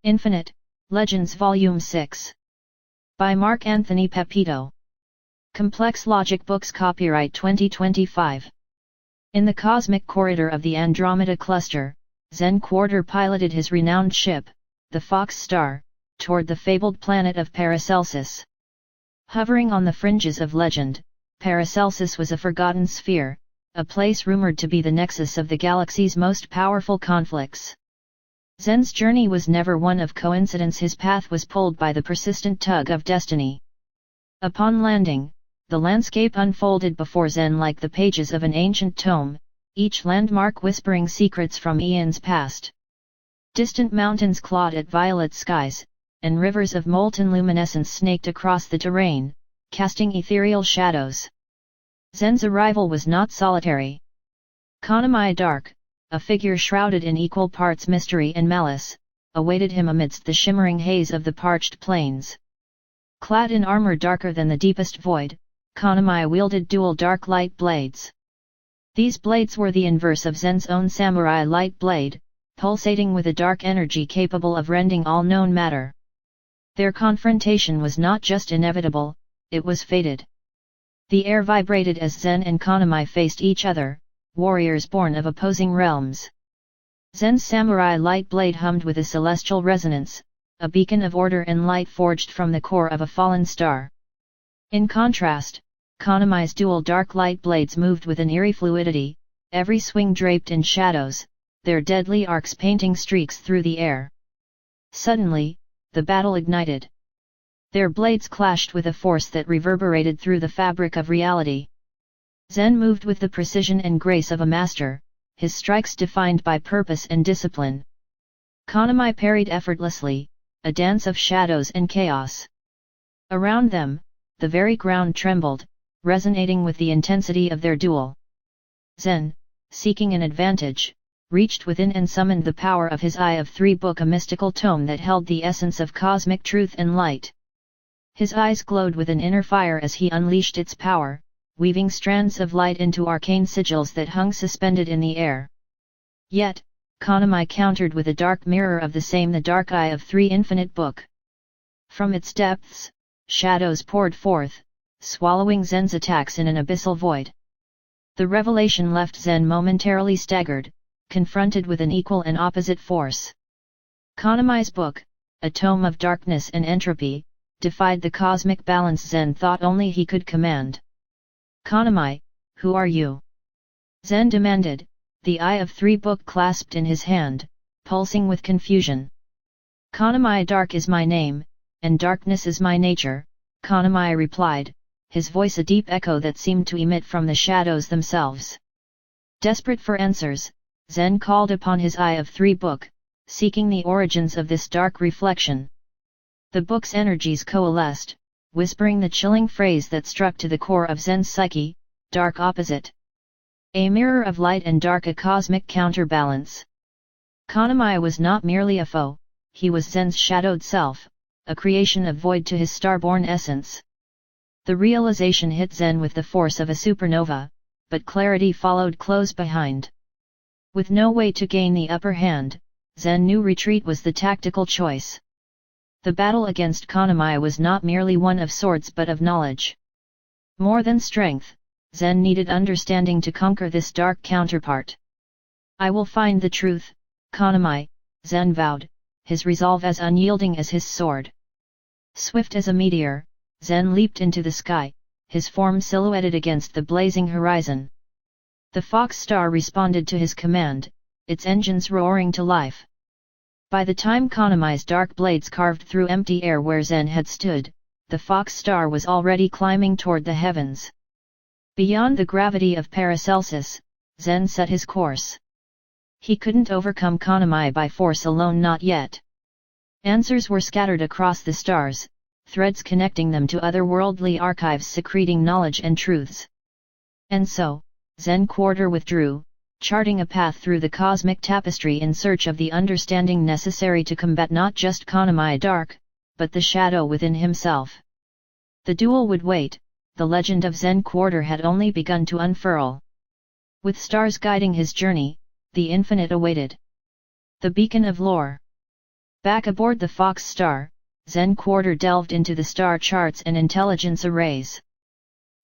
Infinite, Legends Volume 6. By Mark Anthony Pepito. Complex Logic Books Copyright 2025. In the cosmic corridor of the Andromeda Cluster, Zen Quarter piloted his renowned ship, the Fox Star, toward the fabled planet of Paracelsus. Hovering on the fringes of legend, Paracelsus was a forgotten sphere, a place rumored to be the nexus of the galaxy's most powerful conflicts. Zen's journey was never one of coincidence. His path was pulled by the persistent tug of destiny. Upon landing, the landscape unfolded before Zen like the pages of an ancient tome, each landmark whispering secrets from eons past. Distant mountains clawed at violet skies, and rivers of molten luminescence snaked across the terrain, casting ethereal shadows. Zen's arrival was not solitary. Konomi Dark, a figure shrouded in equal parts mystery and malice, awaited him amidst the shimmering haze of the parched plains. Clad in armor darker than the deepest void, Konomi wielded dual dark light blades. These blades were the inverse of Zen's own samurai light blade, pulsating with a dark energy capable of rending all known matter. Their confrontation was not just inevitable, it was fated. The air vibrated as Zen and Konomi faced each other, warriors born of opposing realms. Zen's samurai light blade hummed with a celestial resonance, a beacon of order and light forged from the core of a fallen star. In contrast, Konomi's dual dark light blades moved with an eerie fluidity, every swing draped in shadows, their deadly arcs painting streaks through the air. Suddenly, the battle ignited. Their blades clashed with a force that reverberated through the fabric of reality. Zen moved with the precision and grace of a master, his strikes defined by purpose and discipline. Konomi parried effortlessly, a dance of shadows and chaos. Around them, the very ground trembled, resonating with the intensity of their duel. Zen, seeking an advantage, reached within and summoned the power of his Eye of Three book, a mystical tome that held the essence of cosmic truth and light. His eyes glowed with an inner fire as he unleashed its power, weaving strands of light into arcane sigils that hung suspended in the air. Yet, Konomi countered with a dark mirror of the same, the dark Eye of Three infinite book. From its depths, shadows poured forth, swallowing Zen's attacks in an abyssal void. The revelation left Zen momentarily staggered, confronted with an equal and opposite force. Konomi's book, a tome of darkness and entropy, defied the cosmic balance Zen thought only he could command. Konomi, who are you? Zen demanded, the Eye of Three book clasped in his hand, pulsing with confusion. Konomi Dark is my name, and darkness is my nature, Konomi replied, his voice a deep echo that seemed to emit from the shadows themselves. Desperate for answers, Zen called upon his Eye of Three book, seeking the origins of this dark reflection. The book's energies coalesced, whispering the chilling phrase that struck to the core of Zen's psyche, dark opposite. A mirror of light and dark, a cosmic counterbalance. Konomi was not merely a foe, he was Zen's shadowed self, a creation of void to his star-born essence. The realization hit Zen with the force of a supernova, but clarity followed close behind. With no way to gain the upper hand, Zen knew retreat was the tactical choice. The battle against Konomi was not merely one of swords but of knowledge. More than strength, Zen needed understanding to conquer this dark counterpart. I will find the truth, Konomi, Zen vowed, his resolve as unyielding as his sword. Swift as a meteor, Zen leaped into the sky, his form silhouetted against the blazing horizon. The Fox Star responded to his command, its engines roaring to life. By the time Konomi's dark blades carved through empty air where Zen had stood, the Fox Star was already climbing toward the heavens. Beyond the gravity of Paracelsus, Zen set his course. He couldn't overcome Konomi by force alone, not yet. Answers were scattered across the stars, threads connecting them to otherworldly archives secreting knowledge and truths. And so, Zen Quarter withdrew, charting a path through the cosmic tapestry in search of the understanding necessary to combat not just Konomi Dark, but the shadow within himself. The duel would wait, the legend of Zen Quarter had only begun to unfurl. With stars guiding his journey, the infinite awaited. The beacon of lore. Back aboard the Fox Star, Zen Quarter delved into the star charts and intelligence arrays.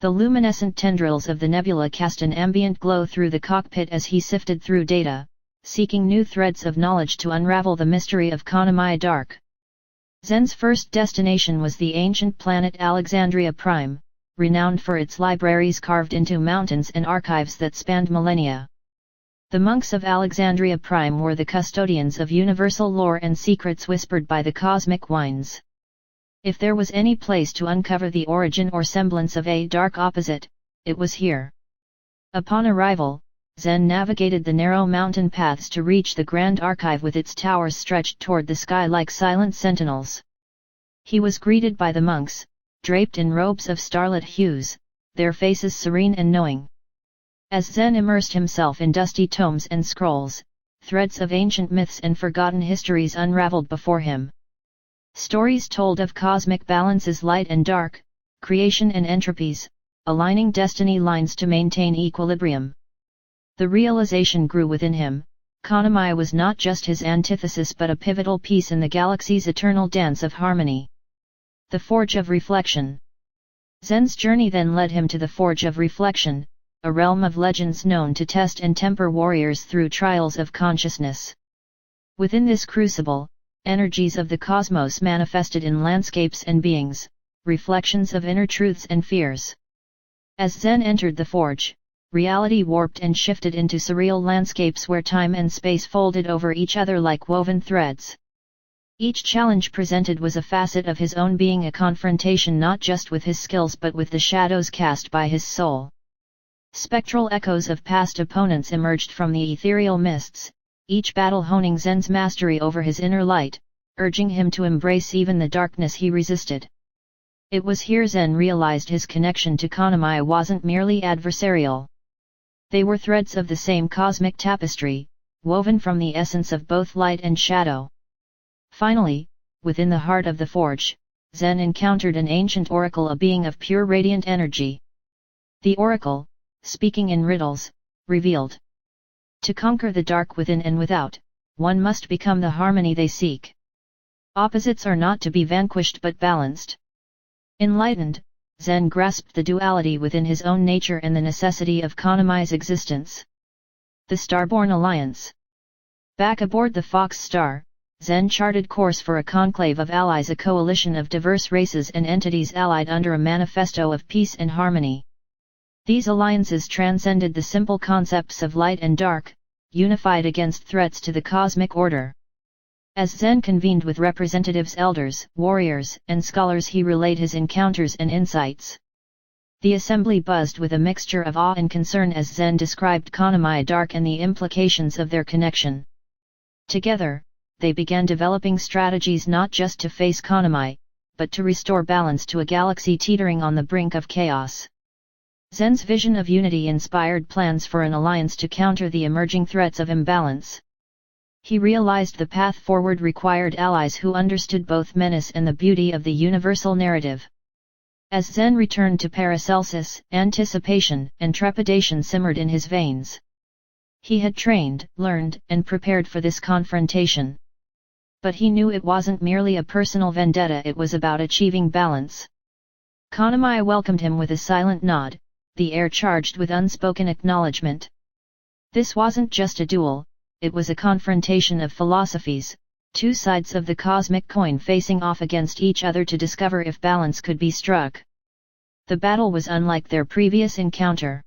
The luminescent tendrils of the nebula cast an ambient glow through the cockpit as he sifted through data, seeking new threads of knowledge to unravel the mystery of Konomi Dark. Zen's first destination was the ancient planet Alexandria Prime, renowned for its libraries carved into mountains and archives that spanned millennia. The monks of Alexandria Prime were the custodians of universal lore and secrets whispered by the cosmic winds. If there was any place to uncover the origin or semblance of a dark opposite, it was here. Upon arrival, Zen navigated the narrow mountain paths to reach the grand archive with its towers stretched toward the sky like silent sentinels. He was greeted by the monks, draped in robes of starlit hues, their faces serene and knowing. As Zen immersed himself in dusty tomes and scrolls, threads of ancient myths and forgotten histories unraveled before him. Stories told of cosmic balances, light and dark, creation and entropies, aligning destiny lines to maintain equilibrium. The realization grew within him, Konomi was not just his antithesis but a pivotal piece in the galaxy's eternal dance of harmony. The Forge of Reflection. Zen's journey then led him to the Forge of Reflection, a realm of legends known to test and temper warriors through trials of consciousness. Within this crucible, energies of the cosmos manifested in landscapes and beings, reflections of inner truths and fears. As Zen entered the forge, reality warped and shifted into surreal landscapes where time and space folded over each other like woven threads. Each challenge presented was a facet of his own being, a confrontation not just with his skills but with the shadows cast by his soul. Spectral echoes of past opponents emerged from the ethereal mists, each battle honing Zen's mastery over his inner light, urging him to embrace even the darkness he resisted. It was here Zen realized his connection to Konomi wasn't merely adversarial. They were threads of the same cosmic tapestry, woven from the essence of both light and shadow. Finally, within the heart of the forge, Zen encountered an ancient oracle, a being of pure radiant energy. The oracle, speaking in riddles, revealed: to conquer the dark within and without, one must become the harmony they seek. Opposites are not to be vanquished but balanced. Enlightened, Zen grasped the duality within his own nature and the necessity of Konomi's existence. The Starborn Alliance. Back aboard the Fox Star, Zen charted course for a conclave of allies, a coalition of diverse races and entities allied under a manifesto of peace and harmony. These alliances transcended the simple concepts of light and dark, unified against threats to the cosmic order. As Zen convened with representatives, elders, warriors, and scholars, he relayed his encounters and insights. The assembly buzzed with a mixture of awe and concern as Zen described Konomi Dark and the implications of their connection. Together, they began developing strategies not just to face Konomi, but to restore balance to a galaxy teetering on the brink of chaos. Zen's vision of unity inspired plans for an alliance to counter the emerging threats of imbalance. He realized the path forward required allies who understood both menace and the beauty of the universal narrative. As Zen returned to Paracelsus, anticipation and trepidation simmered in his veins. He had trained, learned, and prepared for this confrontation. But he knew it wasn't merely a personal vendetta, it was about achieving balance. Konomi welcomed him with a silent nod, the air charged with unspoken acknowledgement. This wasn't just a duel, it was a confrontation of philosophies, two sides of the cosmic coin facing off against each other to discover if balance could be struck. The battle was unlike their previous encounter.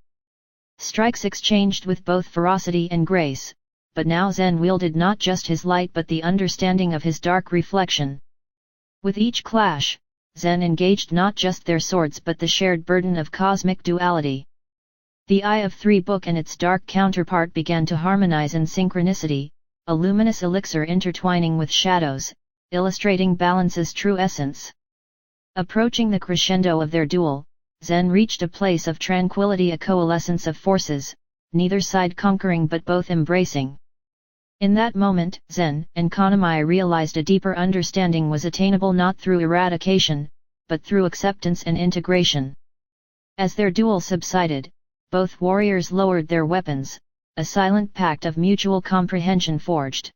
Strikes exchanged with both ferocity and grace, but now Zen wielded not just his light but the understanding of his dark reflection. With each clash, Zen engaged not just their swords but the shared burden of cosmic duality. The Eye of Three book and its dark counterpart began to harmonize in synchronicity, a luminous elixir intertwining with shadows, illustrating balance's true essence. Approaching the crescendo of their duel, Zen reached a place of tranquility, a coalescence of forces, neither side conquering but both embracing. In that moment, Zen and Konomi realized a deeper understanding was attainable not through eradication, but through acceptance and integration. As their duel subsided, both warriors lowered their weapons, a silent pact of mutual comprehension forged.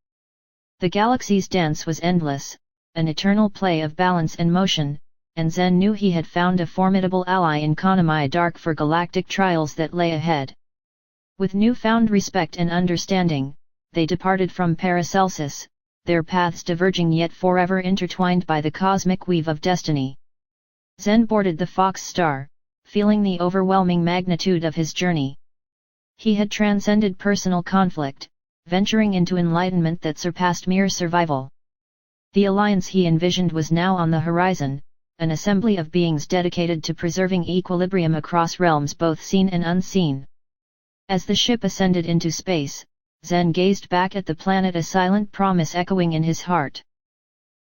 The galaxy's dance was endless, an eternal play of balance and motion, and Zen knew he had found a formidable ally in Konomi dark for galactic trials that lay ahead. With newfound respect and understanding, they departed from Paracelsus, their paths diverging yet forever intertwined by the cosmic weave of destiny. Zen boarded the Fox Star, feeling the overwhelming magnitude of his journey. He had transcended personal conflict, venturing into enlightenment that surpassed mere survival. The alliance he envisioned was now on the horizon, an assembly of beings dedicated to preserving equilibrium across realms both seen and unseen. As the ship ascended into space, Zen gazed back at the planet, a silent promise echoing in his heart.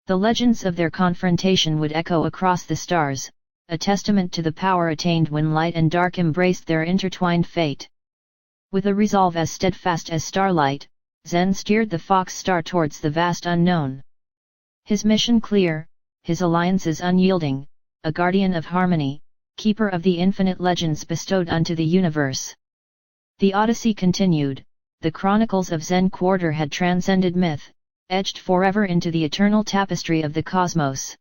The legends of their confrontation would echo across the stars, a testament to the power attained when light and dark embraced their intertwined fate. With a resolve as steadfast as starlight, Zen steered the Fox Star towards the vast unknown. His mission clear, his alliances unyielding, a guardian of harmony, keeper of the infinite legends bestowed unto the universe. The Odyssey continued. The chronicles of Zen Quarter had transcended myth, etched forever into the eternal tapestry of the cosmos.